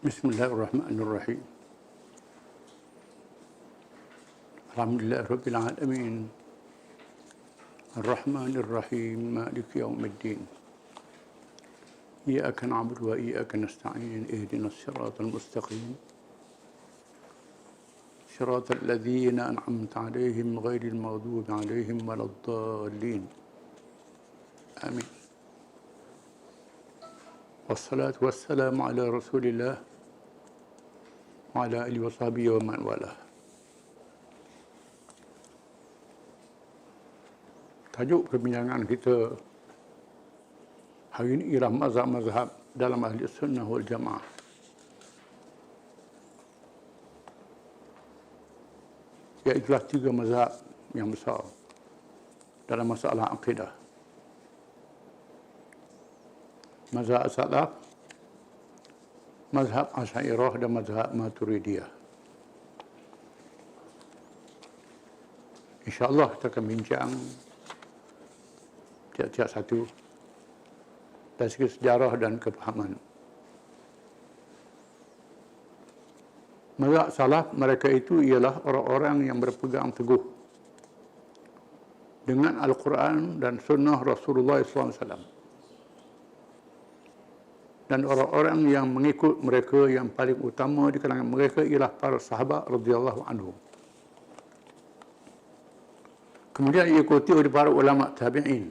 Bismillahirrahmanirrahim. Alhamdulillah Rabbil Alamin. Ar-Rahmanir-Rahim. Maliki Yawmiddin. Iyyaka na'budu wa iyyaka nasta'in. Ihdinas siratal mustaqim. Siratal ladzina an'amta 'alaihim ghairil maghdubi 'alaihim waladdallin. Amin. Wassalatu wassalamu ala Rasulillah wa ala alihi wa sahbihi wa man walah. Tajuk perbincangan kita hari ini ialah mazhab-mazhab dalam ahli sunnah wal jamaah. Iaitulah 3 mazhab yang besar dalam masalah akidah. Mazhab Salaf, mazhab Asy'ariyah dan mazhab Maturidiyah. InsyaAllah kita akan bincang tiap-tiap satu dari segi sejarah dan kepahaman. Mazhab Salaf mereka itu ialah orang-orang yang berpegang teguh dengan Al-Quran dan Sunnah Rasulullah SAW. Dan orang-orang yang mengikut mereka yang paling utama di kalangan mereka ialah para sahabat radhiyallahu anhum. Kemudian diikuti oleh para ulama tabi'in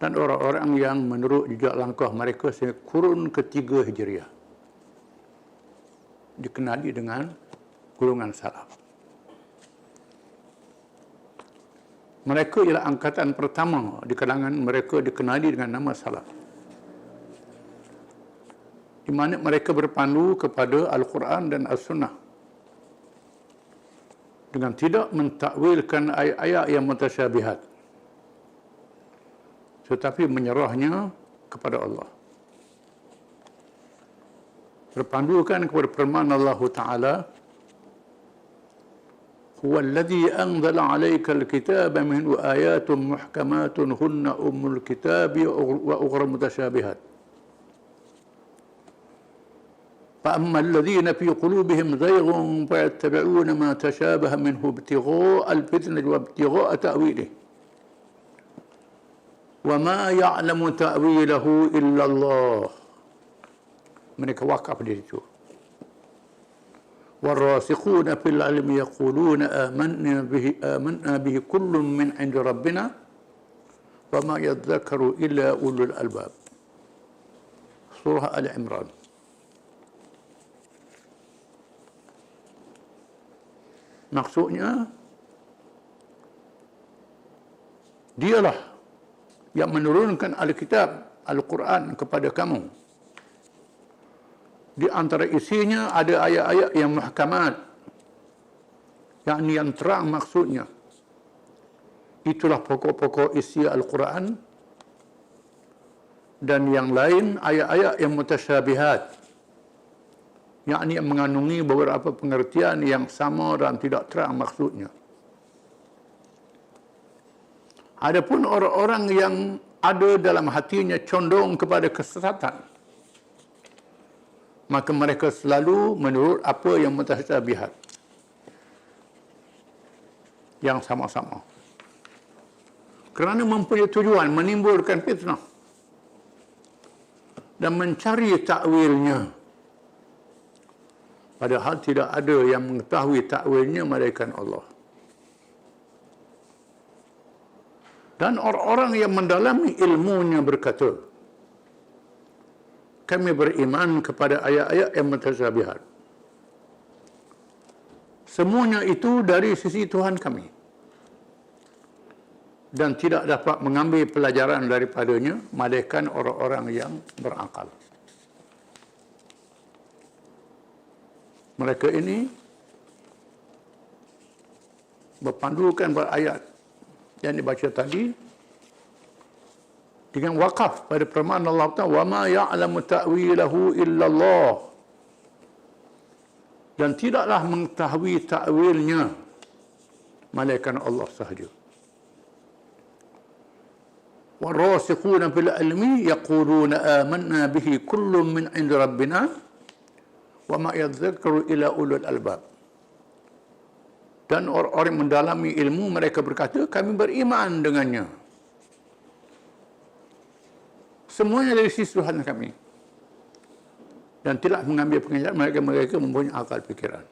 dan orang-orang yang menurut jejak langkah mereka sehingga kurun ketiga Hijriah dikenali dengan golongan salaf. Mereka ialah angkatan pertama di kalangan mereka dikenali dengan nama salaf, di mana mereka berpandu kepada Al-Quran dan As-Sunnah dengan tidak mentakwilkan ayat-ayat yang mutasyabihat, tetapi menyerahnya kepada Allah. Berpandukan kepada firman Allah Ta'ala, Huwa alladhi anzala 'alaika al-kitaba minhu ayatun muhkamatun hunna ummul kitabi wa ukhra mutasyabihat. فأما الذين في قلوبهم زيغ فيتبعون ما تشابه منه ابتغاء الفتنة وابتغاء تأويله وما يعلم تأويله إلا الله. Mereka wakaf di situ. والراسخون في العلم يقولون آمنا به كل من عند ربنا وما يذكر إلا أولو الألباب. Surah Al-Imran. Maksudnya, dialah yang menurunkan Alkitab, Al-Quran kepada kamu. Di antara isinya ada ayat-ayat yang muhkamat, yakni yang terang maksudnya. Itulah pokok-pokok isi Al-Quran. Dan yang lain ayat-ayat yang mutasyabihat, yakni yang mengandungi beberapa pengertian yang sama dan tidak terang maksudnya. Adapun orang-orang yang ada dalam hatinya condong kepada kesesatan, maka mereka selalu menurut apa yang mutasyabihat, yang sama-sama, kerana mempunyai tujuan menimbulkan fitnah dan mencari takwilnya. Padahal tidak ada yang mengetahui takwilnya melainkan Allah. Dan orang-orang yang mendalami ilmunya berkata, kami beriman kepada ayat-ayat yang mutasyabihat. Semuanya itu dari sisi Tuhan kami. Dan tidak dapat mengambil pelajaran daripadanya melainkan orang-orang yang berakal. Mereka ini berpandukan pada ayat yang dibaca tadi dengan wakaf pada firman Allah Ta'ala, wa ma ya'lamu ta'wilahu illallah, dan tidaklah mengetahui takwilnya malaikat Allah sahaja. Warasikhuna fil ilmi yaquluna amanna bihi kullun min 'indi rabbina wa ma yadhakkaru illa ulul albab. Dan orang-orang yang mendalami ilmu mereka berkata, kami beriman dengannya. Semuanya dari sisi Tuhan kami. Dan tidak mengambil pengajaran mereka mempunyai akal fikiran.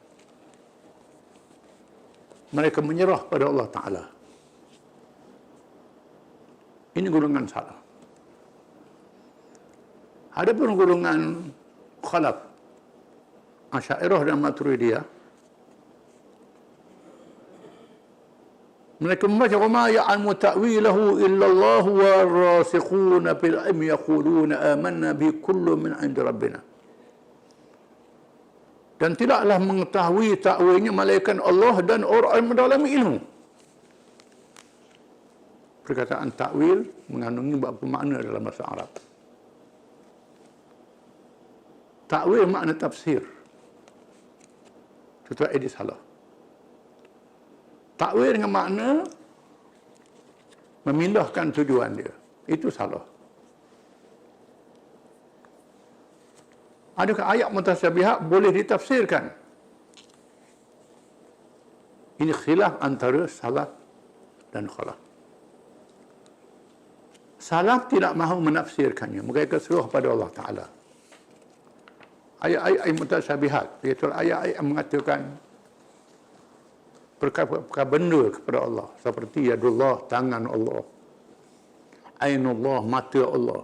Mereka menyerah pada Allah Ta'ala. Ini golongan salah. Ada pun golongan khalaf, Asy'ariyah dan Maturidiyah, mereka membaca wa ma ya'lamu ta'wilahu illa Allah wa rasikhuna fil ilmi yaquluna amanna bi kullu min 'indi rabbina. Dan tidaklah mengetahui takwilnya malaikat Allah dan orang yang mendalami ilmu. Perkataan takwil mengandungi beberapa makna dalam bahasa Arab. Takwil makna tafsir. Tuan ini salah. Takwil dengan makna memindahkan tujuan dia. Itu salah. Adakah ayat mutasyabihat boleh ditafsirkan? Ini khilaf antara salaf dan khalaf. Salaf tidak mahu menafsirkannya. Mereka seruh pada Allah Ta'ala. Ayat-ayat mutasyabihat, iaitu ayat-ayat yang mengatakan perkara benda kepada Allah. Seperti yadullah, tangan Allah. Ainullah, mata Allah.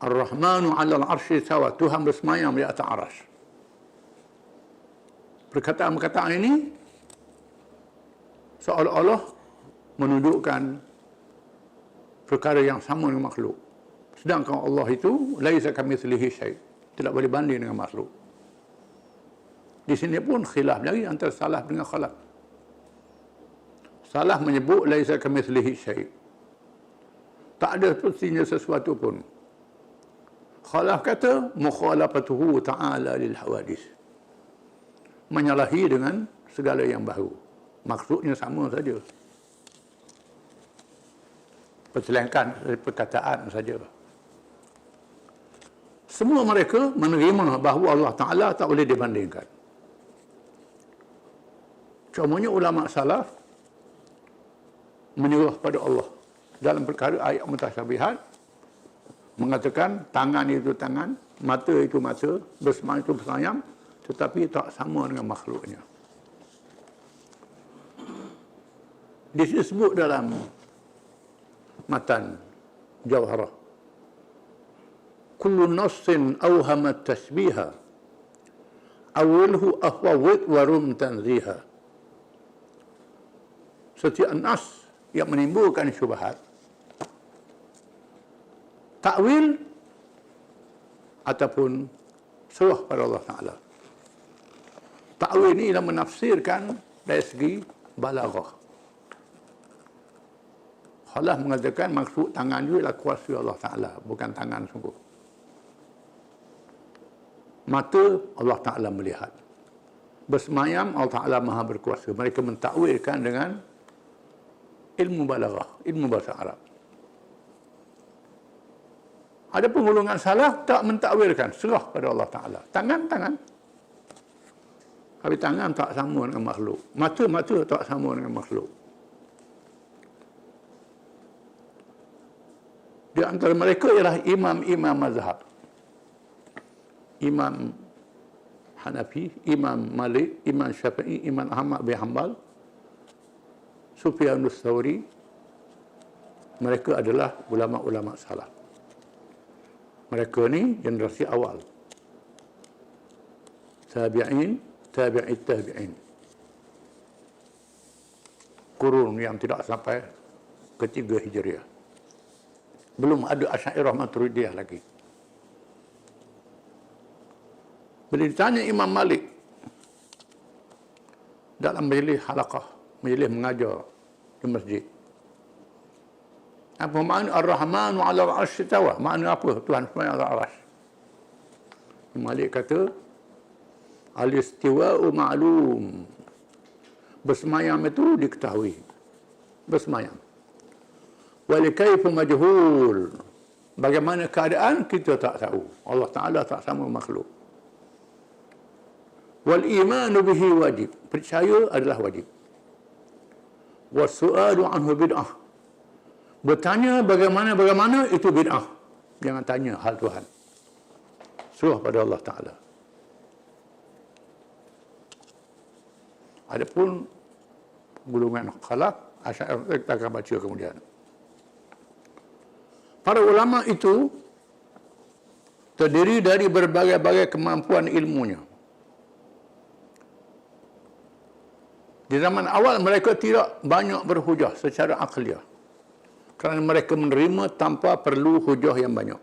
Ar-Rahmanu 'alal 'arsy istawa, Tuhan bersemayam di atas arasy. Perkataan-perkataan ini seolah-olah menunjukkan perkara yang sama dengan makhluk. Sedangkan Allah itu laisa kamitslihi syai', tidak boleh banding dengan makhluk. Di sini pun khilaf lagi antara salaf dengan khalaf. Salaf menyebut laisa kamitslihi syai', tak ada persinya sesuatu pun. Khalaf kata mukhalafatuhu ta'ala lil hawadis, menyalahi dengan segala yang baru. Maksudnya sama saja. Perselengkan dari perkataan saja. Semua mereka menerima bahawa Allah Ta'ala tak boleh dibandingkan. Cumanya ulama salaf menyerah pada Allah dalam perkara ayat mutasyabihat, mengatakan tangan itu tangan, mata itu mata, bersemayam itu bersemayam, tetapi tak sama dengan makhluknya. Disebut dalam matan Jawharah, kullu nassin awhama tashbiha awalhu afwawid warum tanziha. Setiap nas yang menimbulkan syubhat, takwil ataupun serah pada Allah Ta'ala. Takwil ini ialah menafsirkan dari segi balaghah. Allah mengatakan maksud tangan itu ialah kuasa Allah Ta'ala, bukan tangan sungguh. Mata Allah Ta'ala melihat. Bersemayam Allah Ta'ala maha berkuasa. Mereka mentakwilkan dengan ilmu balaghah, ilmu bahasa Arab. Ada penggolongan salah tak mentakwilkan, serah pada Allah Ta'ala. Tangan. Tapi tangan tak sama dengan makhluk. Mata tak sama dengan makhluk. Di antara mereka ialah imam-imam mazhab. Imam Hanafi, Imam Malik, Imam Syafi'i, Imam Ahmad bin Hanbal, Sufyanus Tsauri. Mereka adalah ulama-ulama salaf. Mereka ni generasi awal. Tabi'in, tabi'in. Kurun yang tidak sampai ketiga Hijriah. Belum ada Asy'ariyah Maturidiyah lagi. Bila ditanya Imam Malik dalam majlis halaqah, majlis mengajar di masjid, apa makna Ar-Rahmanu 'ala al-'arsy istawa? Makna apa Tuhan semaya atas arasy? Imam Malik kata, al-istiwa'u ma'lum. Bersemayam itu diketahui. Bersemayam. Wal kaifu majhul. Bagaimana keadaan kita tak tahu. Allah Ta'ala tak sama makhluk. Wal imanu bihi wajib. Percaya adalah wajib. Was su'alu anhu bid'ah. Bertanya bagaimana itu bid'ah. Jangan tanya hal Tuhan. Serah pada Allah Ta'ala. Adapun golongan khalaf, Asy'ariyah kita akan baca kemudian. Para ulama itu terdiri dari berbagai-bagai kemampuan ilmunya. Di zaman awal mereka tidak banyak berhujah secara akliyah. Kerana mereka menerima tanpa perlu hujah yang banyak.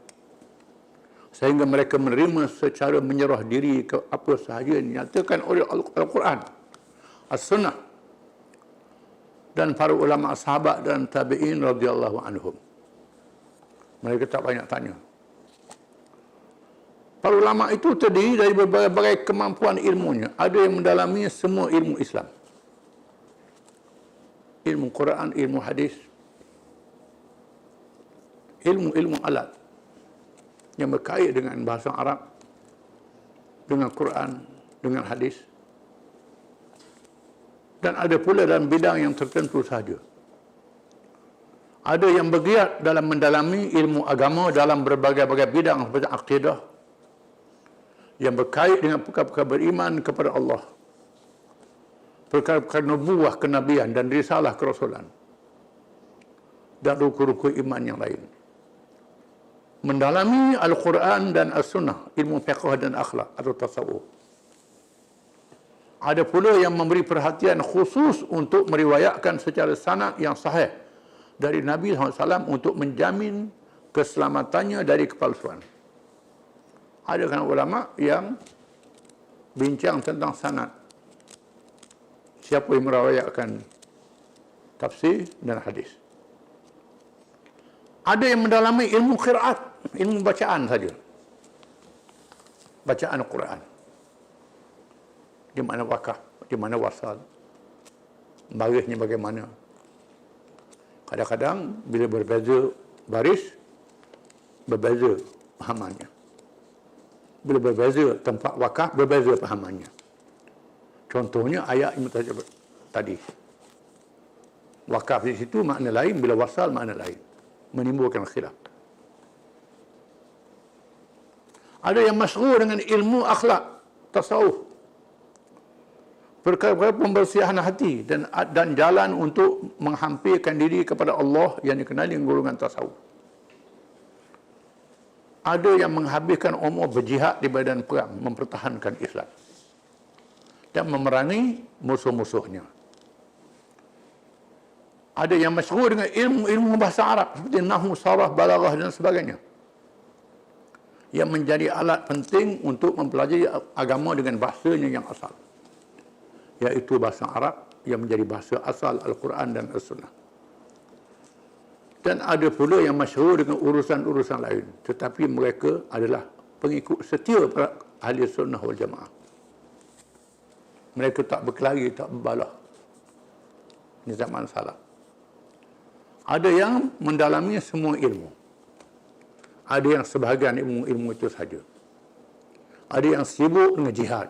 Sehingga mereka menerima secara menyerah diri ke apa sahaja yang dinyatakan oleh Al-Quran, As-Sunnah, dan para ulama sahabat dan tabi'in radhiyallahu anhum. Mereka tak banyak tanya. Para ulama itu terdiri dari berbagai kemampuan ilmunya. Ada yang mendalami semua ilmu Islam. Ilmu Quran, ilmu hadis, ilmu alat yang berkait dengan bahasa Arab, dengan Quran, dengan hadis. Dan ada pula dalam bidang yang tertentu sahaja. Ada yang bergiat dalam mendalami ilmu agama dalam berbagai-bagai bidang seperti akidah, yang berkait dengan perkara-perkara beriman kepada Allah, perkara-perkara nubuah, kenabian dan risalah kerasulan, dan rukun-rukun iman yang lain. Mendalami Al-Quran dan As-Sunnah, ilmu fiqh dan akhlak atau tasawuf. Ada pula yang memberi perhatian khusus untuk meriwayatkan secara sanad yang sahih dari Nabi SAW untuk menjamin keselamatannya dari kepalsuan. Ada kan ulama yang bincang tentang sanad. Siapa yang meriwayatkan tafsir dan hadis. Ada yang mendalami ilmu qiraat, ilmu bacaan saja. Bacaan Al-Quran. Di mana wakaf, di mana wasal, barisnya bagaimana. Kadang-kadang bila berbeza baris, berbeza pahamannya. Bila berbeza tempat wakaf, berbeza pahamannya. Contohnya ayat yang tadi. Wakaf di situ makna lain, bila wasal makna lain. Menimbulkan khilaf. Ada yang masyhur dengan ilmu akhlak, tasawuf. Perkara pembersihan hati dan jalan untuk menghampirkan diri kepada Allah yang dikenali dengan golongan tasawuf. Ada yang menghabiskan umur berjihad di medan perang, mempertahankan Islam dan memerangi musuh-musuhnya. Ada yang masyhur dengan ilmu bahasa Arab seperti nahwu, saraf, balaghah dan sebagainya, yang menjadi alat penting untuk mempelajari agama dengan bahasanya yang asal, iaitu bahasa Arab yang menjadi bahasa asal Al-Quran dan As-Sunnah. Dan ada pula yang masyhur dengan urusan-urusan lain, tetapi mereka adalah pengikut setia para ahli sunnah wal jamaah. Mereka tak berkelahi, tak berbalah. Ini zaman salaf. Ada yang mendalami semua ilmu. Ada yang sebahagian ilmu itu saja. Ada yang sibuk dengan jihad,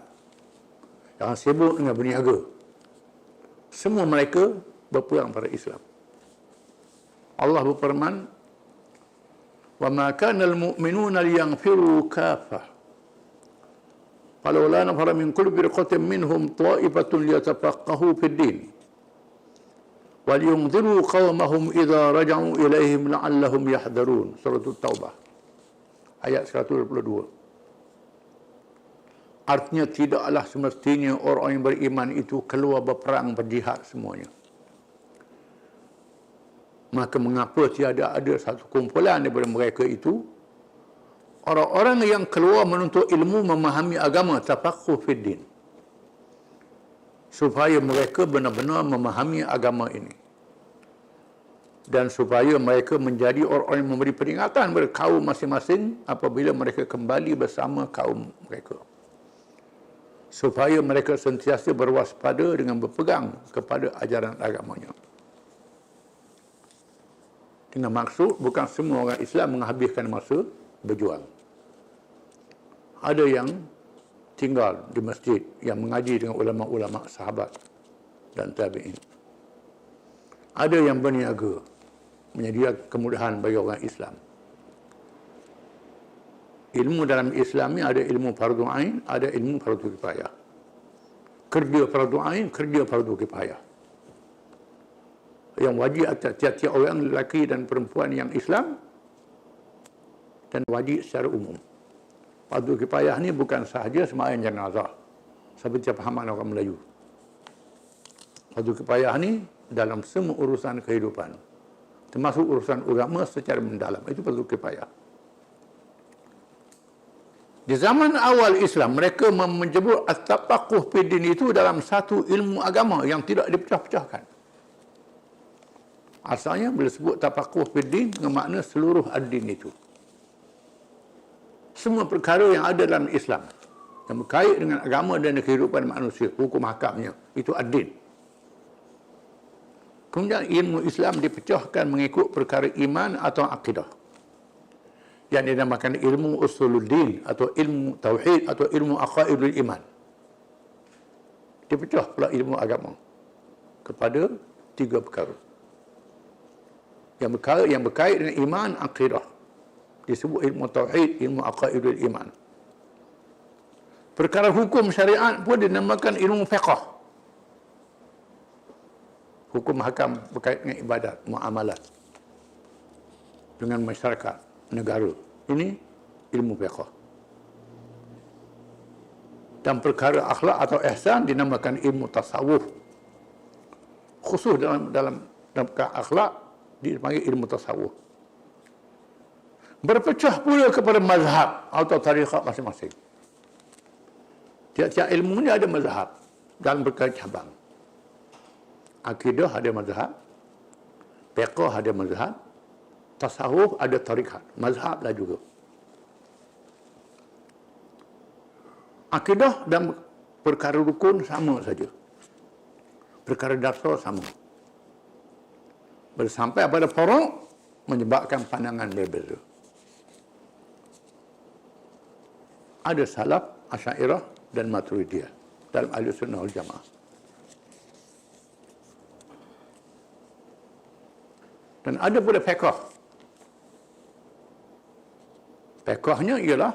yang sibuk dengan berniaga. Semua mereka berperang pada Islam. Allah berfirman, "Wa ma kana al-mu'minuna liyanfiru kaffah. Falawla nafara min kulli firqatin minhum ta'ifatun liyatafaqahu fid din. Wa liyunziru qaumahum idza raja'u ilaihim la'allahum yahdharun." Surah At-Taubah ayat 122. Artinya tidaklah semestinya orang yang beriman itu keluar berperang, berjihad semuanya. Maka mengapa tiada ada satu kumpulan daripada mereka itu, orang-orang yang keluar menuntut ilmu, memahami agama, tafaqquh fid din, supaya mereka benar-benar memahami agama ini, dan supaya mereka menjadi orang yang memberi peringatan kepada kaum masing-masing apabila mereka kembali bersama kaum mereka, supaya mereka sentiasa berwaspada dengan berpegang kepada ajaran agamanya. Dengan maksud bukan semua orang Islam menghabiskan masa berjuang. Ada yang tinggal di masjid, yang mengaji dengan ulama-ulama sahabat dan tabi'in. Ada yang berniaga, menyediakan kemudahan bagi orang Islam. Ilmu dalam Islam ni ada ilmu fardu ain, ada ilmu fardu kifayah. Kerja fardu ain, kerja fardu kifayah. Yang wajib atas tiap-tiap orang lelaki dan perempuan yang Islam dan wajib secara umum. Fardu kifayah ni bukan sahaja sembahyang jenazah seperti pahaman orang Melayu. Fardu kifayah ni dalam semua urusan kehidupan, termasuk urusan agama secara mendalam. Itu fardu kifayah. Di zaman awal Islam, mereka menyebut at-tafaqquh fi din itu dalam satu ilmu agama yang tidak dipecah-pecahkan. Asalnya bila sebut tafaqquh fi din bermakna seluruh ad-din itu. Semua perkara yang ada dalam Islam yang berkait dengan agama dan kehidupan manusia, hukum hakamnya, itu ad-din. Kemudian ilmu Islam dipecahkan mengikut perkara iman atau akidah, yang dinamakan ilmu usuluddin atau ilmu tauhid atau ilmu aqaidul iman. Dipecah pula ilmu agama kepada 3 perkara. Yang berkait dengan iman, akidah disebut ilmu tauhid, ilmu aqaidul iman. Perkara hukum syariat pun dinamakan ilmu fiqh. Hukum hakam berkait dengan ibadat, muamalat dengan masyarakat, negara. Ini ilmu fiqh. Dan perkara akhlak atau ihsan dinamakan ilmu tasawuf. Khusus dalam akhlak dipanggil ilmu tasawuf. Berpecah pula kepada mazhab atau tariqat masing-masing. Tiap-tiap ilmu ni ada mazhab dalam berkait cabang. Akidah ada mazhab, fiqh ada mazhab, tasawuf ada tarikat, mazhab lah juga. Akidah dan perkara rukun sama saja. Perkara dasar sama. Sampai pada furu' menyebabkan pandangan berbeza. Ada salaf, Asy'ariyah dan Maturidiyah dalam Ahlussunnah wal Jamaah. Dan ada pula fiqh. Fiqhnya ialah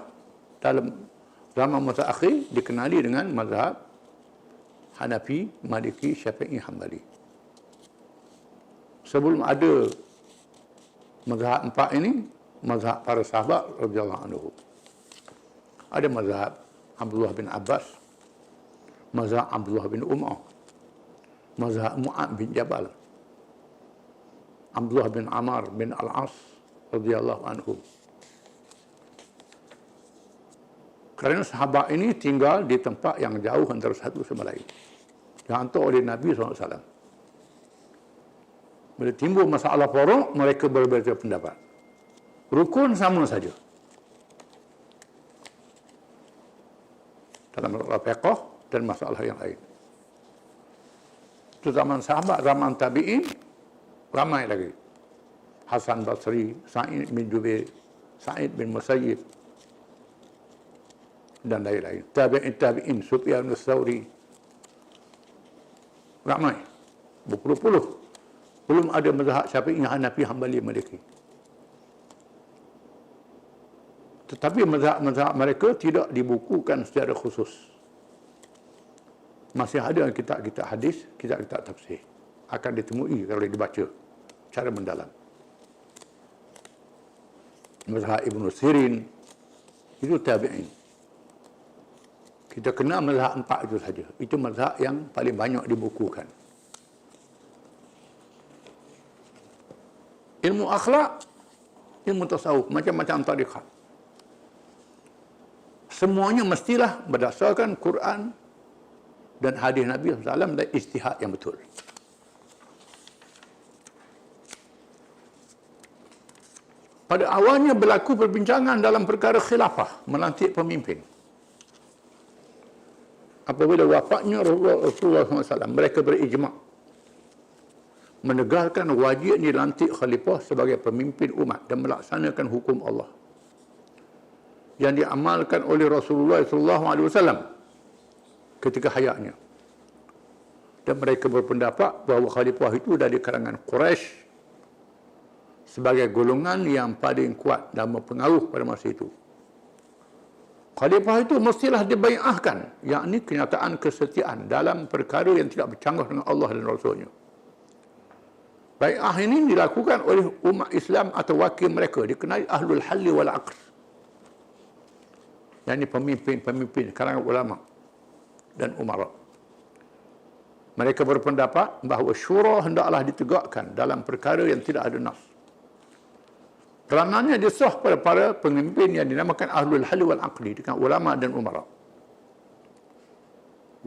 dalam zaman masa akhir dikenali dengan mazhab Hanafi, Maliki, Syafi'i, Hambali. Sebelum ada mazhab 4 ini, mazhab para sahabat radhiyallahu anhu. Ada mazhab Abdullah bin Abbas, mazhab Abdullah bin Umar, mazhab Mu'ad bin Jabal, Abdullah bin Amr bin Al-As radhiyallahu anhu. Kerana sahabat ini tinggal di tempat yang jauh antara satu sama lain, yang hantar oleh Nabi SAW. Bila timbul masalah furu', mereka berbeza pendapat. Rukun sama saja. Dalam masalah fiqh dan masalah yang lain. Itu zaman sahabat, zaman tabi'in, ramai lagi. Hasan Basri, Sa'id bin Jubair, Sa'id bin Musayyib, dan lain-lain. Tabi'in, Sufyan al-Thawri. Ramai. Berpuluh-puluh. Belum ada mazhab Syafi'i, Hanafi, Hambali, Maliki. Tetapi mazhab mereka tidak dibukukan secara khusus. Masih ada kitab-kitab hadis, kitab-kitab tafsir. Akan ditemui kalau dibaca secara mendalam. Mazhab Ibn Sirin, itu tabi'in. Kita kenal mazhab 4 itu saja. Itu mazhab yang paling banyak dibukukan. Ilmu akhlak, ilmu tasawuf, macam-macam tarikat. Semuanya mestilah berdasarkan Quran dan hadis Nabi SAW dan ijtihad yang betul. Pada awalnya berlaku perbincangan dalam perkara khilafah, melantik pemimpin. Apabila wafatnya Rasulullah SAW, mereka berijma' menegaskan wajib dilantik khalifah sebagai pemimpin umat dan melaksanakan hukum Allah yang diamalkan oleh Rasulullah SAW ketika hayatnya. Dan mereka berpendapat bahawa khalifah itu dari kalangan Quraisy sebagai golongan yang paling kuat dan berpengaruh pada masa itu. Khalifah itu mestilah dibai'ahkan, yakni kenyataan kesetiaan dalam perkara yang tidak bercanggah dengan Allah dan Rasulnya. Bai'ah ini dilakukan oleh umat Islam atau wakil mereka, dikenali ahlul halli wal aqd, yakni pemimpin-pemimpin kalangan ulama dan umara. Mereka berpendapat bahawa syura hendaklah ditegakkan dalam perkara yang tidak ada nas. Kerananya disah pada para pemimpin yang dinamakan ahlul halli wal aqdi dengan ulama dan umara.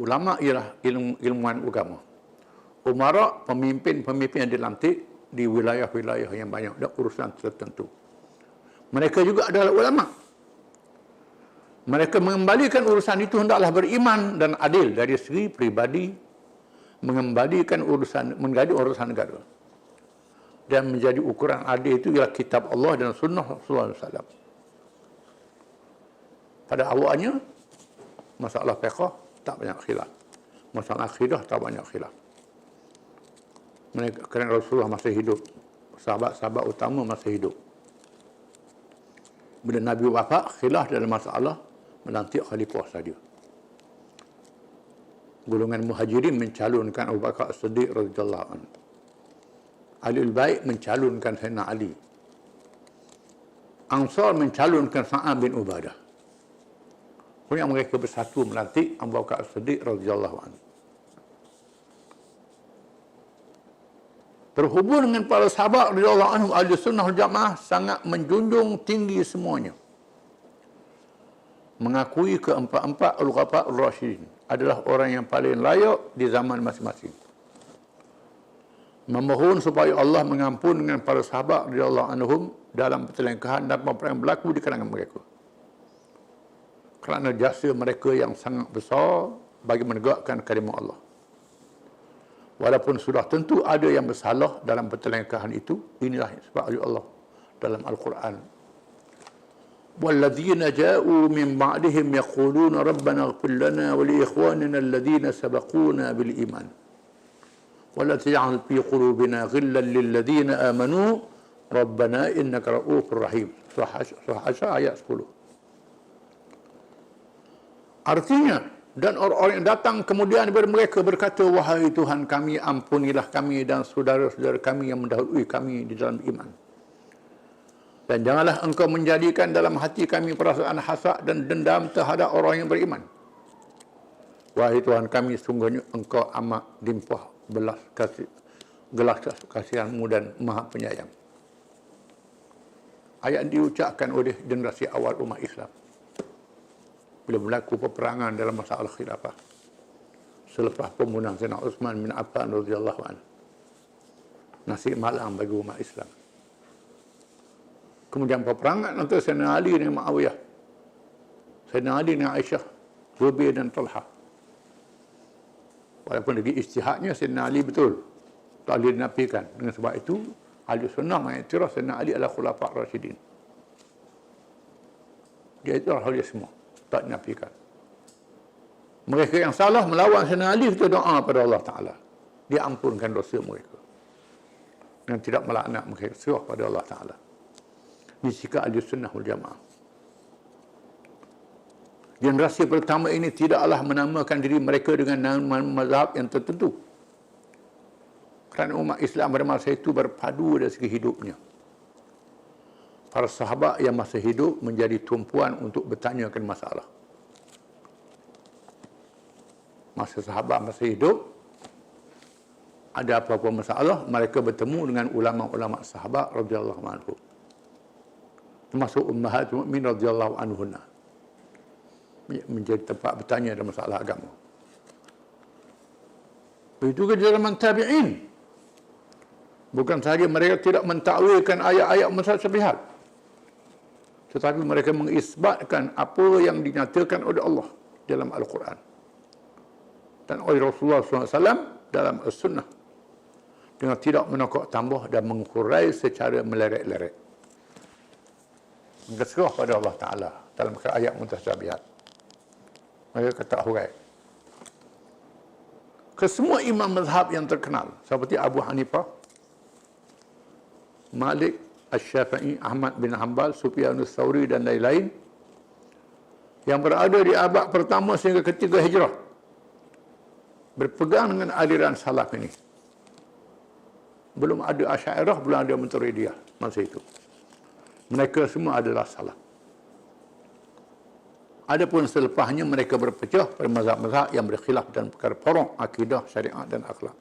Ulama ialah ilmuwan agama. Umara pemimpin-pemimpin yang dilantik di wilayah-wilayah yang banyak dan urusan tertentu. Mereka juga adalah ulama. Mereka mengembalikan urusan itu hendaklah beriman dan adil dari segi pribadi, mengembalikan menjadi urusan negara. Dan menjadi ukuran adil itu ialah kitab Allah dan sunnah Rasulullah SAW. Pada awalnya, masalah fiqh tak banyak khilaf. Masalah akidah tak banyak khilaf. Mereka, kerana Rasulullah masih hidup, sahabat-sahabat utama masih hidup. Bila Nabi wafat, khilaf dalam masalah melantik khalifah saja. Golongan muhajirin mencalonkan Abu Bakar As-Siddiq radhiyallahu anhu. Ahlul Bait mencalonkan Sayyidina Ali. Ansar mencalonkan Sa'ad bin Ubadah. Kemudian mereka bersatu melantik Abu Bakar As-Siddiq radhiyallahu anhu. Berhubung dengan para sahabat radhiyallahu anhum, ahli sunnah wal jamaah sangat menjunjung tinggi semuanya. Mengakui keempat-empat al-Khulafa ar-Rasyidin adalah orang yang paling layak di zaman masing-masing. Memohon supaya Allah mengampun dengan para sahabat radhiyallahu anhum dalam pertelingkahan dan apa yang berlaku di kalangan mereka. Kerana jasa mereka yang sangat besar bagi menegakkan kalimah Allah. Walaupun sudah tentu ada yang bersalah dalam pertelingkahan itu, inilah sebab Allah dalam Al-Quran. وَالَّذِينَ جَاءُوا مِنْ بَعْدِهِمْ يَقُولُونَ رَبَّنَا اغْفِرْ لَنَا وَلِإِخْوَانِنَا الَّذِينَ سَبَقُونَا بِالْإِيمَانِ وَلَا تَجْعَلْ فِي قُلُوبِنَا غِلًّا لِلَّذِينَ آمَنُوا رَبَّنَا إِنَّكَ رَءُوفٌ رَحِيمٌ. Surah Asy ayat 10. Artinya, dan orang-orang yang datang kemudian daripada mereka berkata, wahai Tuhan kami, ampunilah kami dan saudara-saudara kami yang mendahului kami di dalam iman. Dan janganlah engkau menjadikan dalam hati kami perasaan hasad dan dendam terhadap orang yang beriman. Wahai Tuhan kami, sungguhnya engkau amat limpah belas kasihan-Mu dan maha penyayang. Ayat diucapkan oleh generasi awal umat Islam bila berlaku peperangan dalam masalah khilafah selepas pembunuhan Sayyidina Utsman bin Affan radhiyallahu anhu. Nasib malang bagi umat Islam. Kemudian peperangan antara Sayyidina Ali dengan Muawiyah, Sayyidina Ali dengan Aisyah, Zubair dan Talha. Walaupun lagi ijtihadnya Sayyidina Ali betul, tak boleh dinafikan. Dengan sebab itu Ahli Sunnah mengiktiraf Sayyidina Ali adalah Khulafa' Rasyidin. Dia itu adalah dia semua, tak dinafikan. Mereka yang salah melawan Sayyidina Ali, kita doa pada Allah Ta'ala, dia ampunkan dosa mereka dan tidak melaknat mereka, serah pada Allah Ta'ala. Ini sikap Ahli Sunnah wal Jamaah. Generasi pertama ini tidaklah menamakan diri mereka dengan nama mazhab yang tertentu. Kerana umat Islam pada masa itu berpadu dari segi hidupnya. Para sahabat yang masih hidup menjadi tumpuan untuk bertanyakan masalah. Masa sahabat masih hidup, ada apa-apa masalah, mereka bertemu dengan ulama-ulama sahabat radhiyallahu anhu. Termasuk Ummahatul Mukminin radhiyallahu anhunna, menjadi tempat bertanya dalam masalah agama. Begitu juga di zaman tabi'in. Bukan sahaja mereka tidak mentakwilkan ayat-ayat mutasyabihat, tetapi mereka mengisbatkan apa yang dinyatakan oleh Allah dalam Al-Quran dan oleh Rasulullah SAW dalam As-Sunnah. dengan tidak menokok tambah dan menghurai secara meleret-leret. Berserah pada Allah Ta'ala dalam ayat mutasyabihat. Mereka kata hurai. Kesemua imam mazhab yang terkenal seperti Abu Hanifah, Malik, Asy-Syafi'i, Ahmad bin Hanbal, Sufyanus Tsauri dan lain-lain yang berada di abad pertama sehingga ketiga hijrah berpegang dengan aliran salaf ini. Belum ada Asy'ariyah, belum ada Maturidiyah masa itu. Mereka semua adalah salaf. Adapun selepasnya mereka berpecah pada mazhab-mazhab yang berkhilaf dan perkara furu', akidah, syariat dan akhlak.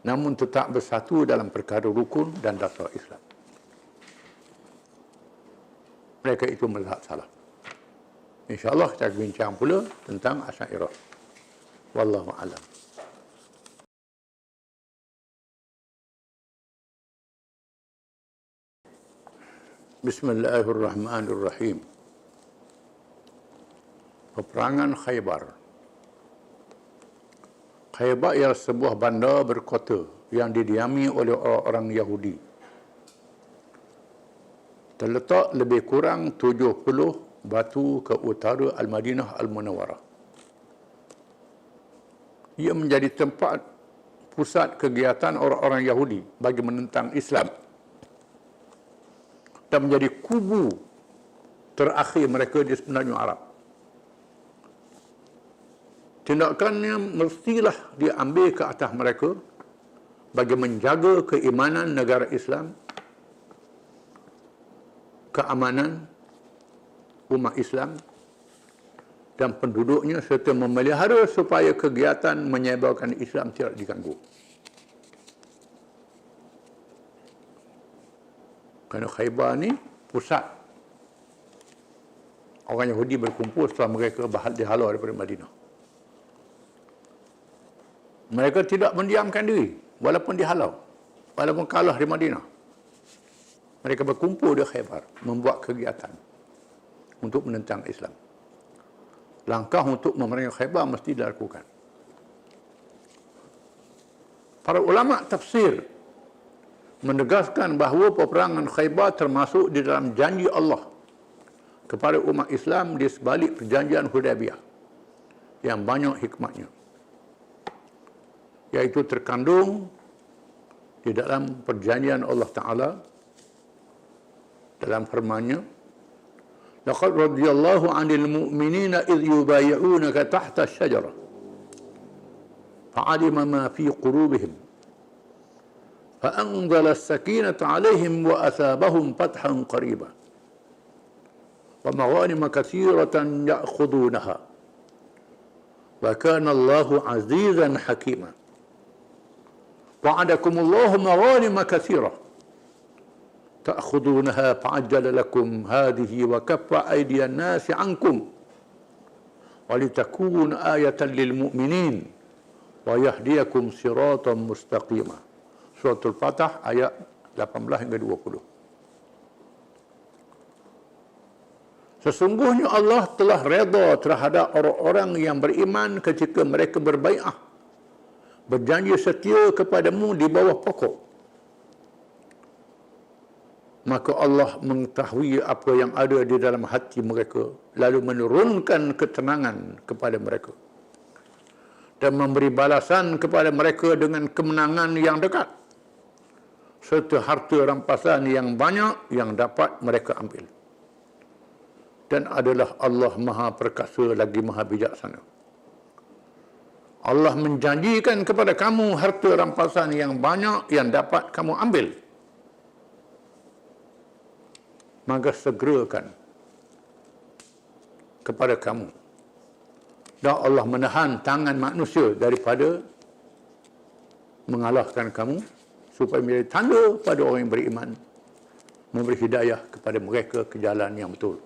Namun tetap bersatu dalam perkara rukun dan dasar Islam. Mereka itu mazhab salaf. InsyaAllah kita bincang pula tentang Asy'ariyah. Wallahu a'lam. Bismillahirrahmanirrahim. Peperangan Khaybar. Khaybar ialah sebuah bandar berkota yang didiami oleh orang Yahudi. Terletak lebih kurang 70 batu ke utara Al-Madinah Al-Munawwarah. Ia menjadi tempat pusat kegiatan orang-orang Yahudi bagi menentang Islam dan menjadi kubu terakhir mereka di semenanjung Arab. Tindakannya mestilah diambil ke atas mereka bagi menjaga keimanan negara Islam, keamanan umat Islam dan penduduknya serta memelihara supaya kegiatan menyebarkan Islam tidak diganggu. Kerana Khaybar ni pusat orang Yahudi berkumpul setelah mereka dihalau daripada Madinah. Mereka tidak mendiamkan diri walaupun dihalau, walaupun kalah di Madinah. Mereka berkumpul di Khaybar membuat kegiatan untuk menentang Islam. Langkah untuk memerangi Khaybar mesti dilakukan. Para ulama tafsir menegaskan bahawa peperangan Khaybar termasuk di dalam janji Allah kepada umat Islam di sebalik perjanjian Hudaybiyah yang banyak hikmatnya, iaitu terkandung di dalam perjanjian Allah Ta'ala dalam firman-Nya, لقد رضي الله عن المؤمنين إذ يبايعونك تحت الشجرة فعلم ما في قلوبهم فأنزل السكينة عليهم وأثابهم فتحا قريبا ومغانم كثيرة يأخذونها وكان الله عزيزا حكيما وعدكم الله مغانم كثيرة تأخذونها فعجل لكم هذه وكف أيدي الناس عنكم ولتكون آية للمؤمنين ويهديكم صراطا مستقيما. Surah Al-Fatah ayat 18 hingga 20. Sesungguhnya Allah telah redha terhadap orang-orang yang beriman ketika mereka berbai'ah, berjanji setia kepadamu di bawah pokok. Maka Allah mengetahui apa yang ada di dalam hati mereka, lalu menurunkan ketenangan kepada mereka dan memberi balasan kepada mereka dengan kemenangan yang dekat serta harta rampasan yang banyak yang dapat mereka ambil. Dan adalah Allah Maha Perkasa lagi Maha Bijaksana. Allah menjanjikan kepada kamu harta rampasan yang banyak yang dapat kamu ambil. Maka segerakan kepada kamu. Dan Allah menahan tangan manusia daripada mengalahkan kamu supaya menjadi tanda pada orang yang beriman, memberi hidayah kepada mereka ke jalan yang betul.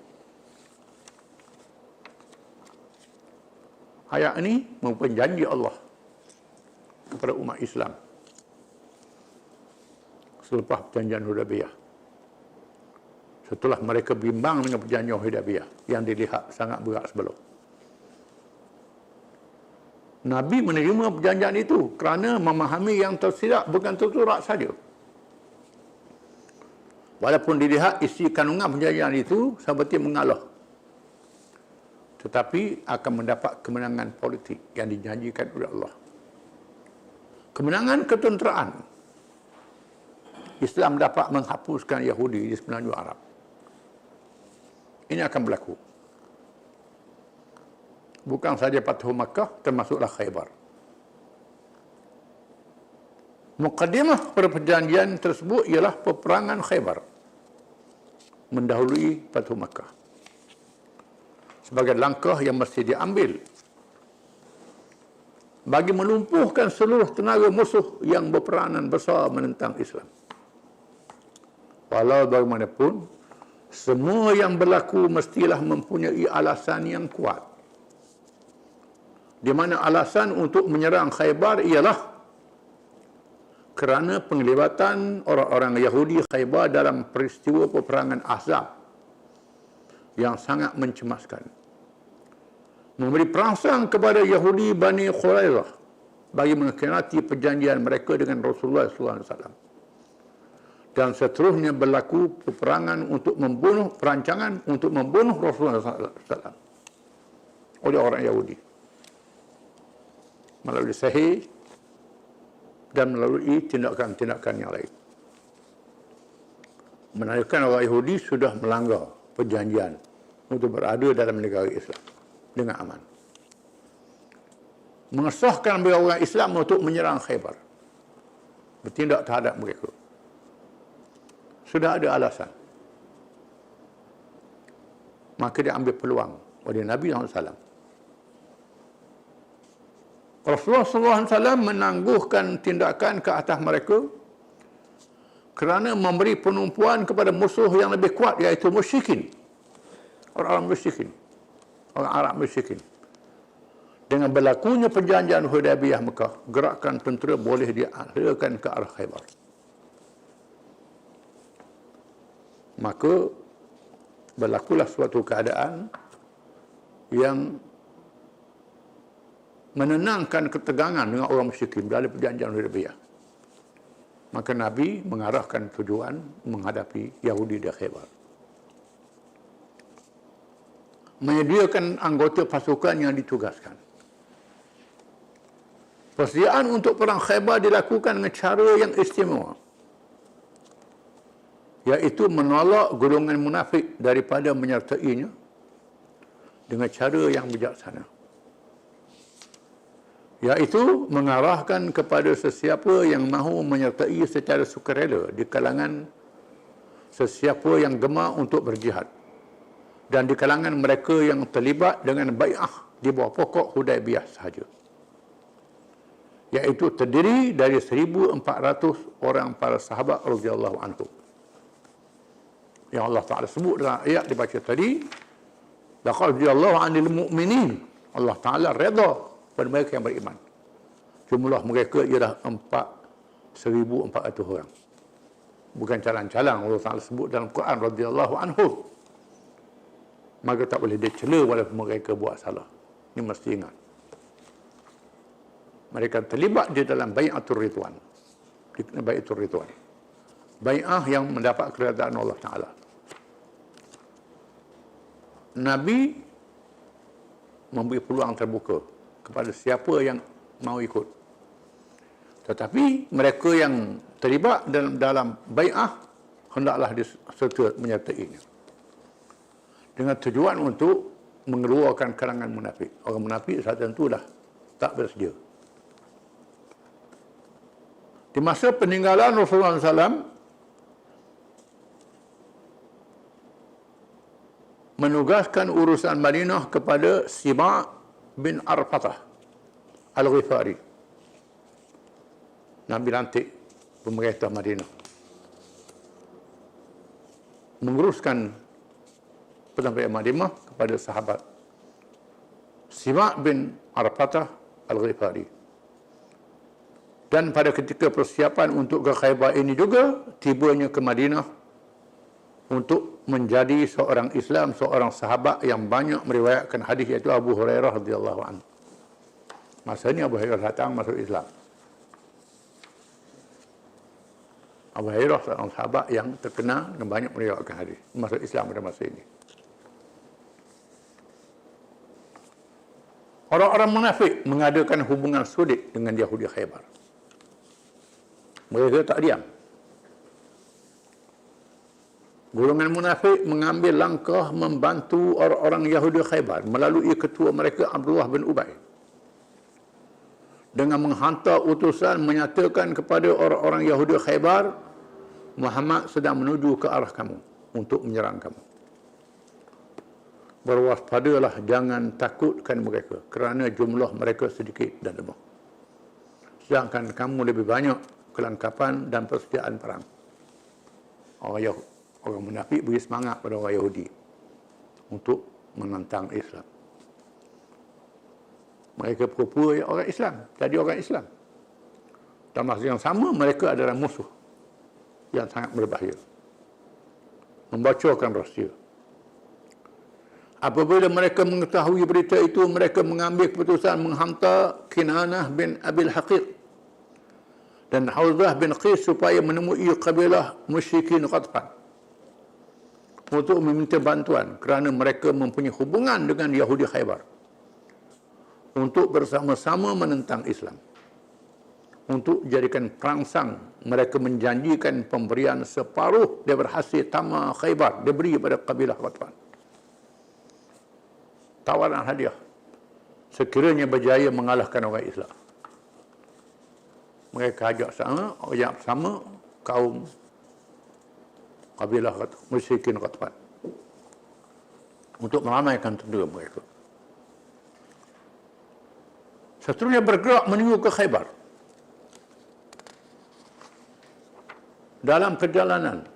Ayat ini merupakan janji Allah kepada umat Islam selepas perjanjian Hudaybiyah. Setelah mereka bimbang dengan perjanjian Hudaybiyah yang dilihat sangat berat sebelum. Nabi menerima perjanjian itu kerana memahami yang tersirat bukan tersurat saja. Walaupun dilihat isi kandungan perjanjian itu seperti mengalah, tetapi akan mendapat kemenangan politik yang dijanjikan oleh Allah. Kemenangan ketenteraan. Islam dapat menghapuskan Yahudi di semenanjung Arab. Ini akan berlaku. Bukan saja Fathu Makkah, termasuklah Khaybar. Muqaddimah perjanjian tersebut ialah peperangan Khaybar, mendahului Fathu Makkah, sebagai langkah yang mesti diambil bagi melumpuhkan seluruh tenaga musuh yang berperanan besar menentang Islam. Walau bagaimanapun, semua yang berlaku mestilah mempunyai alasan yang kuat. Di mana alasan untuk menyerang Khaybar ialah kerana penglibatan orang-orang Yahudi Khaybar dalam peristiwa peperangan Ahzab yang sangat mencemaskan, memberi perangsang kepada Yahudi Bani Quraidah bagi mengkhianati perjanjian mereka dengan Rasulullah SAW. Dan seterusnya berlaku peperangan untuk membunuh, perancangan untuk membunuh Rasulullah SAW oleh orang Yahudi melalui sihir dan melalui tindakan-tindakan yang lain. Menandakan orang Yahudi sudah melanggar perjanjian untuk berada dalam negara Islam dengan aman. Mengesahkan bagi orang Islam untuk menyerang Khaybar, bertindak terhadap mereka. Sudah ada alasan. Maka dia ambil peluang oleh Nabi SAW. Rasulullah SAW menangguhkan tindakan ke atas mereka kerana memberi penumpuan kepada musuh yang lebih kuat, iaitu musyrikin. Orang-orang musyrikin. Orang Arab musyrikin. Dengan berlakunya perjanjian Hudaybiyah Mekah, gerakan tentera boleh dialihkan ke arah Khaybar. Maka berlakulah suatu keadaan yang menenangkan ketegangan dengan orang musyrikin dalam perjanjian Hudaybiyah. Maka Nabi mengarahkan tujuan menghadapi Yahudi di Khaybar. Menyediakan anggota pasukan yang ditugaskan. Persediaan untuk perang Khaybar dilakukan dengan cara yang istimewa, iaitu menolak golongan munafik daripada menyertainya dengan cara yang bijaksana, iaitu mengarahkan kepada sesiapa yang mahu menyertai secara sukarela di kalangan sesiapa yang gemar untuk berjihad, dan di kalangan mereka yang terlibat dengan bai'ah di bawah pokok Hudaybiyah sahaja, iaitu terdiri dari 1,400 orang para sahabat radhiyallahu anhum yang Allah Ta'ala sebut dalam ayat dibaca tadi. Laqad radhiyallahu 'anil mu'minin. Allah Ta'ala redha pada mereka yang beriman. Jumlah mereka ialah 1,400 orang. Bukan calang-calang Allah Ta'ala sebut dalam Quran radhiyallahu anhum. Maka tak boleh dicela walaupun mereka buat salah. Ini mesti ingat. Mereka terlibat di dalam bai'atul ridwan. Bai'atul ridwan. Bai'ah yang mendapat keredaan Allah Ta'ala. Nabi memberi peluang terbuka kepada siapa yang mahu ikut. Tetapi mereka yang terlibat dalam bai'ah hendaklah diserta menyertainya, dengan tujuan untuk mengeluarkan kalangan munafik. Orang munafik saat tentu dah tak bersedia. Di masa peninggalan Rasulullah SAW, menugaskan urusan Madinah kepada Sima' bin Arfatah Al-Ghifari. Nabi lantik pemerintah Madinah menguruskan penampilan Madinah kepada sahabat Sima' bin Arfatah Al-Ghifari. Dan pada ketika persiapan untuk ke Khaybar ini juga, tibanya ke Madinah untuk menjadi seorang Islam, seorang sahabat yang banyak meriwayatkan hadis, iaitu Abu Hurairah radhiyallahu anhu. Masa ni Abu Hurairah datang masuk Islam. Abu Hurairah seorang sahabat yang terkenal dan banyak meriwayatkan hadis, masuk Islam pada masa ini. Orang-orang munafik mengadakan hubungan sulit dengan Yahudi Khaybar. Mereka tak diam. Golongan munafik mengambil langkah membantu orang-orang Yahudi Khaybar melalui ketua mereka Abdullah bin Ubay, dengan menghantar utusan menyatakan kepada orang-orang Yahudi Khaybar, Muhammad sedang menuju ke arah kamu untuk menyerang kamu. Berwaspadalah, jangan takutkan mereka kerana jumlah mereka sedikit dan lemah, sedangkan kamu lebih banyak kelengkapan dan persediaan perang. Orang munafik beri semangat pada orang Yahudi untuk menentang Islam. Mereka pura-pura orang Islam, jadi orang Islam. Dan masa yang sama, mereka adalah musuh yang sangat berbahaya. Membocorkan rahsia. Apabila mereka mengetahui berita itu, mereka mengambil keputusan menghantar Kinanah bin Abil Haqiq dan Hawzah bin Qis supaya menemui kabilah musyrikin Ghatfan untuk meminta bantuan kerana mereka mempunyai hubungan dengan Yahudi Khaybar untuk bersama-sama menentang Islam. Untuk jadikan perangsang, mereka menjanjikan pemberian separuh daripada hasil tamar Khaybar diberi pada kabilah Ghatfan. Tawaran hadiah sekiranya berjaya mengalahkan orang Islam. Mereka ajak sama kaum kabilah musyrikin Ghatfan untuk meramaikan tentera mereka. Seterusnya bergerak menuju ke Khaybar. Dalam perjalanan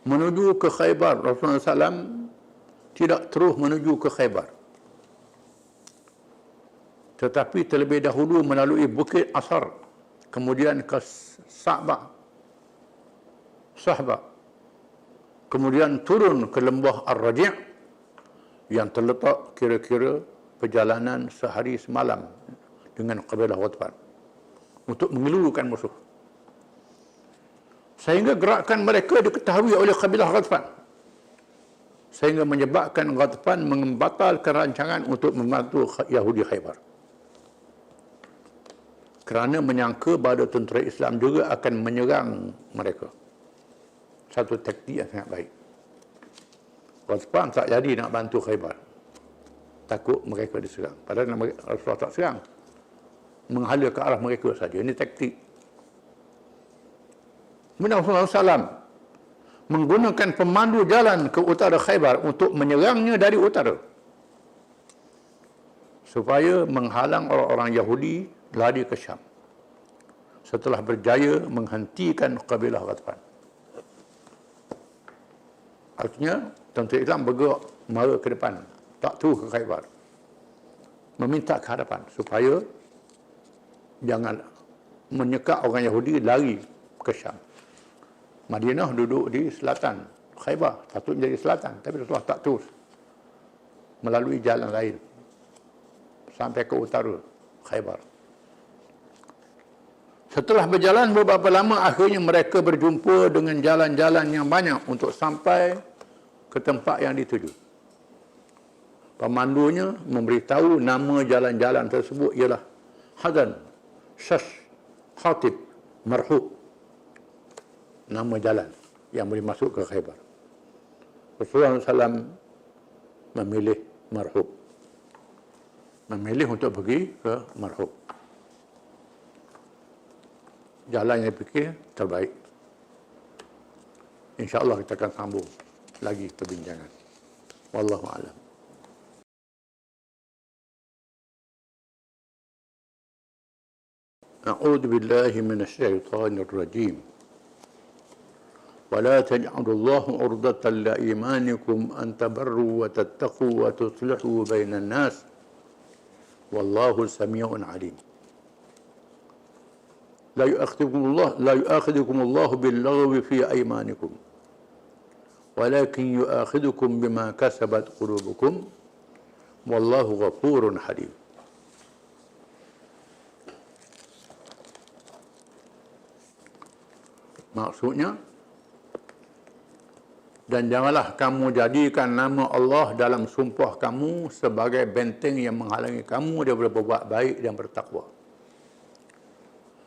menuju ke Khaybar, Rasulullah SAW tidak terus menuju ke Khaybar, tetapi terlebih dahulu melalui Bukit Asar, kemudian ke Sahbah, kemudian turun ke lembah Ar-Raji' yang terletak kira-kira perjalanan sehari semalam dengan kabilah Ghatfan untuk mengelulukan musuh. Sehingga gerakan mereka diketahui oleh kabilah Ghatfan, sehingga menyebabkan Ghatfan membatalkan rancangan untuk membantu Yahudi Khaybar, kerana menyangka bahawa tentera Islam juga akan menyerang mereka. Satu taktik yang sangat baik. Ghatfan tak jadi nak bantu Khaybar, takut mereka diserang. Padahal Rasulullah tak serang, menghala ke arah mereka saja. Ini taktik. Kemudian Rasulullah SAW menggunakan pemandu jalan ke utara Khaybar untuk menyerangnya dari utara, supaya menghalang orang-orang Yahudi lari ke Syam setelah berjaya menghentikan kabilah Ghatfan. Artinya tentera Islam bergerak mara ke depan, tak terus ke Khaybar, meminta ke hadapan supaya jangan menyekat orang Yahudi lari ke Syam. Madinah duduk di selatan, Khaybar patut menjadi selatan, tapi Rasulullah tak terus, melalui jalan lain sampai ke utara Khaybar. Setelah berjalan beberapa lama, akhirnya mereka berjumpa dengan jalan-jalan yang banyak untuk sampai ke tempat yang dituju. Pemandunya memberitahu nama jalan-jalan tersebut ialah Hadan, Shash, Khatib, Marhub. Nama jalan yang boleh masuk ke Khaybar. Rasulullah SAW memilih Marhub, memilih untuk pergi ke Marhub. Jalan yang dipikir terbaik. InsyaAllah kita akan sambung lagi perbincangan. Wallahu a'lam. A'udzu billahi minasyaitonir rajim. ولا تجعلوا الله عرضة لأيمانكم أن تبروا وتتقوا وتصلحوا بين الناس والله سميع عليم. لا يؤاخذكم الله باللغو في أيمانكم ولكن يؤاخذكم بما كسبت قلوبكم Wallahu ghafurun halim. Maksudnya, dan janganlah kamu jadikan nama Allah dalam sumpah kamu sebagai benteng yang menghalangi kamu daripada berbuat baik dan bertakwa,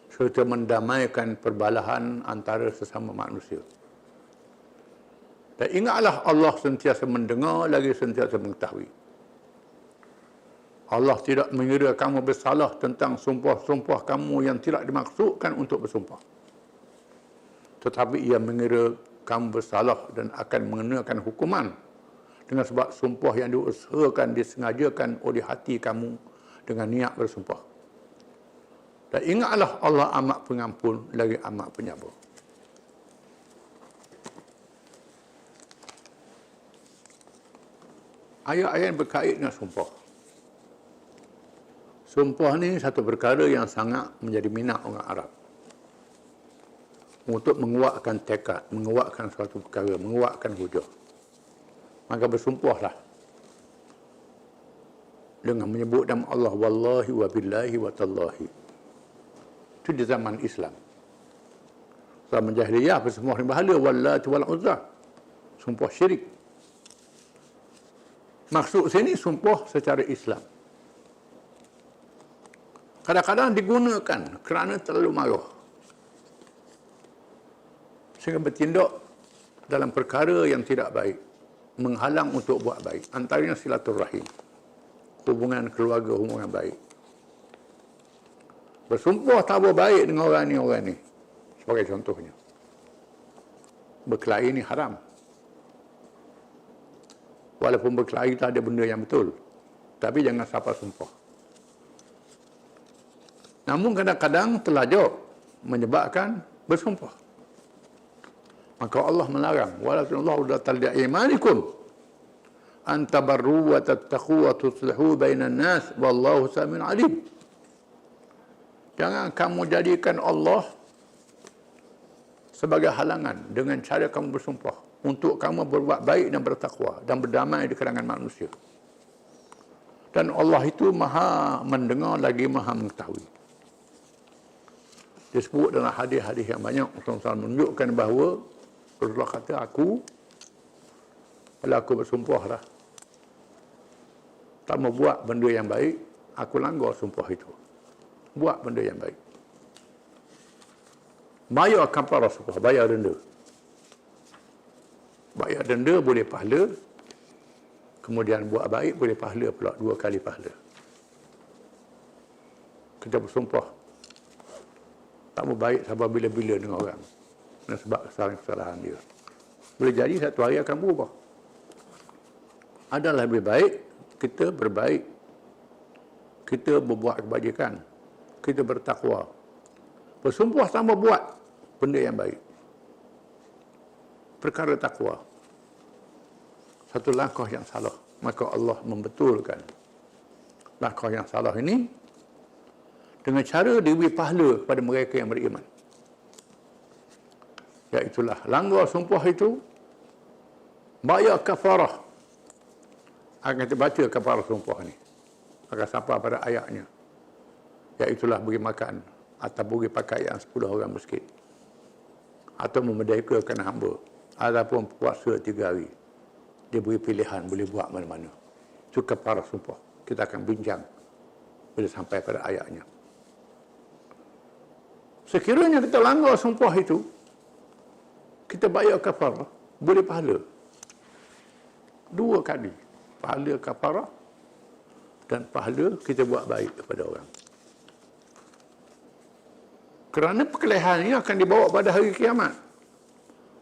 serta mendamaikan perbalahan antara sesama manusia. Dan ingatlah Allah sentiasa mendengar lagi sentiasa mengetahui. Allah tidak mengira kamu bersalah tentang sumpah-sumpah kamu yang tidak dimaksudkan untuk bersumpah. Tetapi ia mengira kamu bersalah dan akan mengenakan hukuman dengan sebab sumpah yang diusahakan, disengajakan oleh hati kamu dengan niat bersumpah. Dan ingatlah Allah amat pengampun lagi amat penyabar. Ayat-ayat berkait dengan sumpah. Sumpah ni satu perkara yang sangat menjadi minat orang Arab untuk menguatkan tekad, menguatkan suatu perkara, menguatkan hujah. Maka bersumpahlah dengan menyebut nama Allah, wallahi wa billahi wa tallahi. Itu di zaman Islam. Zaman jahiliyah bersumpah dengan berhala, wallati wal uzza. Sumpah syirik. Maksud sini sumpah secara Islam. Kadang-kadang digunakan kerana terlalu marah, sehingga bertindak dalam perkara yang tidak baik, menghalang untuk buat baik. Antaranya silaturahim, hubungan keluarga, hubungan baik. Bersumpah tak baik dengan orang ni. Sebagai contohnya, berkelahi ni haram. Walaupun berkelahi tak ada benda yang betul, tapi jangan sampai sumpah. Namun kadang-kadang telajuk menyebabkan bersumpah. Maka Allah melarang, wallahu la talda imanikum an tabarru wa tattaqu wa tuslihu bainan nas wallahu samiun alim. Jangan kamu jadikan Allah sebagai halangan dengan cara kamu bersumpah untuk kamu berbuat baik dan bertakwa dan berdamai di kalangan manusia. Dan Allah itu maha mendengar lagi maha mengetahui. Disebut dalam hadis-hadis yang banyak, Rasulullah menunjukkan bahawa Rasulullah kata, kalau aku bersumpah lah, tak mau buat benda yang baik, aku langgar sumpah itu. Buat benda yang baik. Bayar kafarah sumpah, bayar denda. Bayar denda boleh pahala, kemudian buat baik boleh pahala pula, 2 kali pahala. Kita bersumpah tak mau baik sampai bila-bila dengan orang, dan sebab kesalahan dia. Boleh jadi satu hari akan berubah. Adalah lebih baik kita berbaik, kita berbuat kebajikan, kita bertakwa. Bersumpah sama buat benda yang baik. Perkara takwa. Satu langkah yang salah, maka Allah membetulkan langkah yang salah ini dengan cara diberi pahala kepada mereka yang beriman. Iaitulah langgar sumpah itu, bayar kafarah. Akan kita baca kafarah sumpah ni, akan sampai pada ayatnya. Iaitulah beri makan atau beri pakaian 10 orang miskin, atau memerdekakan hamba, ataupun puasa 3 hari. Dia beri pilihan, boleh buat mana-mana. Itu kafarah sumpah. Kita akan bincang bila sampai pada ayatnya. Sekiranya kita langgar sumpah itu, kita bayar kafarah, boleh pahala 2 kali. Pahala kafarah dan pahala kita buat baik kepada orang. Kerana perkelahian ini akan dibawa pada hari kiamat.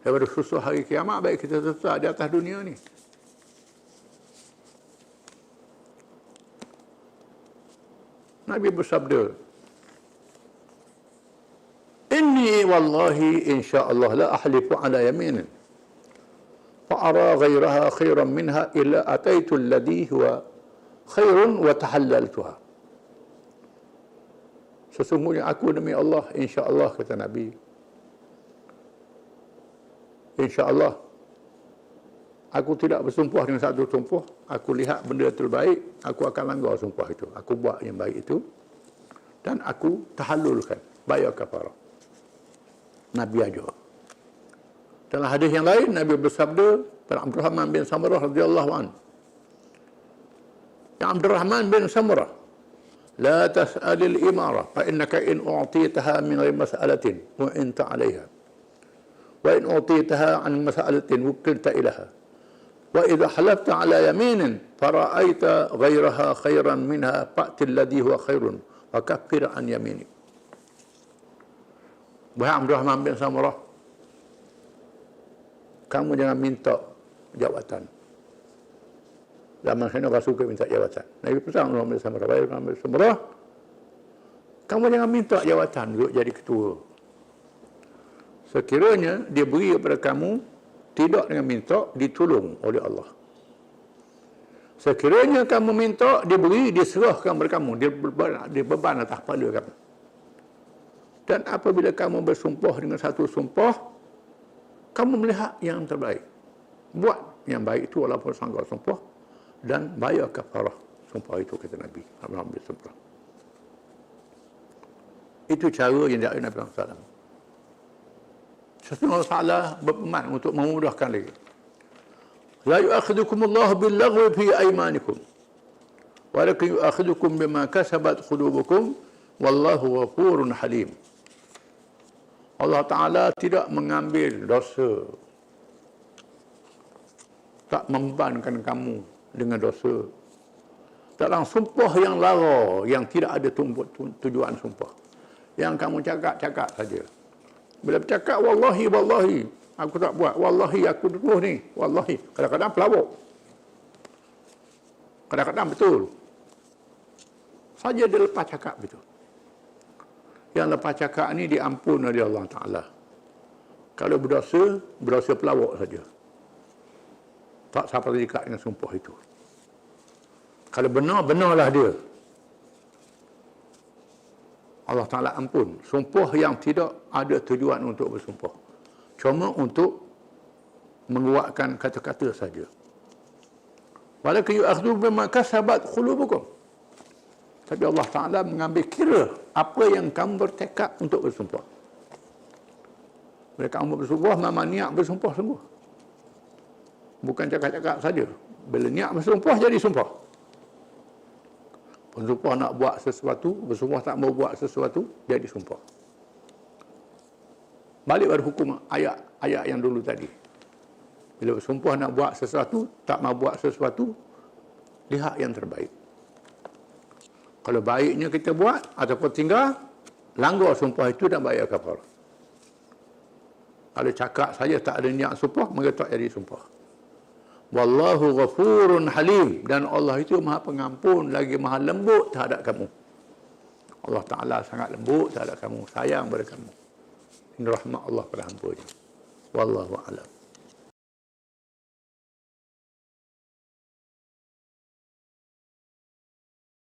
Daripada susah hari kiamat, baik kita susah di atas dunia ni. Nabi bersabda, Inni wallahi insya'Allah la ahlifu ala yaminin fa'ara ghairaha khairan minha illa ataitu alladhi huwa khairun wa tahallaltuha. Sesungguhnya aku demi Allah, insya'Allah, kata Nabi, insya'Allah aku tidak bersumpah dengan satu sumpah, aku lihat benda terbaik, aku akan langgar sumpah itu. Aku buat yang baik itu dan aku tahallulkan, bayar kafarah. Nabi ajar. Dalam hadis yang lain, Nabi bersabda pada Abdurrahman bin Samurah radhiyallahu anhu. Ya Abdurrahman bin Samurah, la tas'alil imarah, fa innaka in u'titaha min ghairi mas'alatin wa anta 'alayha. Wa in u'titaha an mas'alatin wukilta ilaha. Wa idha halafta 'ala yaminin fara'aita ghairaha khairan minha fa'ti alladhi huwa khairun wa kaffir an yaminik. Wahai Abdurrahman bin Samurah, kamu jangan minta jawatan. Zaman saya Rasul ke minta jawatan. Nabi pesan Abdurrahman bin Samurah, wahai Abdurrahman bin Samurah, kamu jangan minta jawatan untuk jadi ketua. Sekiranya dia beri kepada kamu, tidak dengan minta, ditolong oleh Allah. Sekiranya kamu minta, dia beri, diserahkan kepada kamu, dia beban atas kepala kamu. Dan apabila kamu bersumpah dengan satu sumpah, kamu melihat yang terbaik. Buat yang baik itu walaupun sanggup sumpah dan bayar kafarah sumpah itu, kata Nabi. Alhamdulillah sumpah. Itu cara yang diajar Nabi SAW. Sesungguhnya Allah berfirman untuk memudahkan lagi. La yu'akhidukumullahu bil-laghwi fi aymanikum, walakin yu'akhidukum bima kasabat qulubukum, wallahu ghafurun halim. Allah Ta'ala tidak mengambil dosa, tak membebankan kamu dengan dosa dalam sumpah yang lara, yang tidak ada tujuan sumpah, yang kamu cakap saja. Bila bercakap wallahi wallahi aku tak buat, wallahi aku terus ni, wallahi, kadang-kadang pelawak, kadang-kadang betul saja dia lepas cakap betul. Yang lepas cakap ni diampun oleh Allah Ta'ala. Kalau berdosa pelawak saja. Tak sampai terikat dengan sumpah itu. Kalau benar, benarlah dia. Allah Ta'ala ampun. Sumpah yang tidak ada tujuan untuk bersumpah. Cuma untuk menguatkan kata-kata saja. Walakin yu'akhidhukum bima kasabat qulubukum. Tapi Allah Ta'ala mengambil kira apa yang kamu bertekad untuk bersumpah. Bila kamu bersumpah, memang niat bersumpah sungguh. Bukan cakap-cakap saja. Bila niat bersumpah, jadi sumpah. Bersumpah nak buat sesuatu, bersumpah tak mau buat sesuatu, jadi sumpah. Balik pada hukum ayat yang dulu tadi. Bila bersumpah nak buat sesuatu, tak mau buat sesuatu, lihat yang terbaik. Kalau baiknya kita buat ataupun tinggal, langgar sumpah itu dan bayar kafarah. Kalau cakap saja tak ada niat sumpah, maka tak jadi sumpah. Wallahu ghafurun halim. Dan Allah itu maha pengampun lagi maha lembut terhadap kamu. Allah Ta'ala sangat lembut terhadap kamu, sayang pada kamu. Ini rahmat Allah pada hamba-Nya. Wallahu a'lam.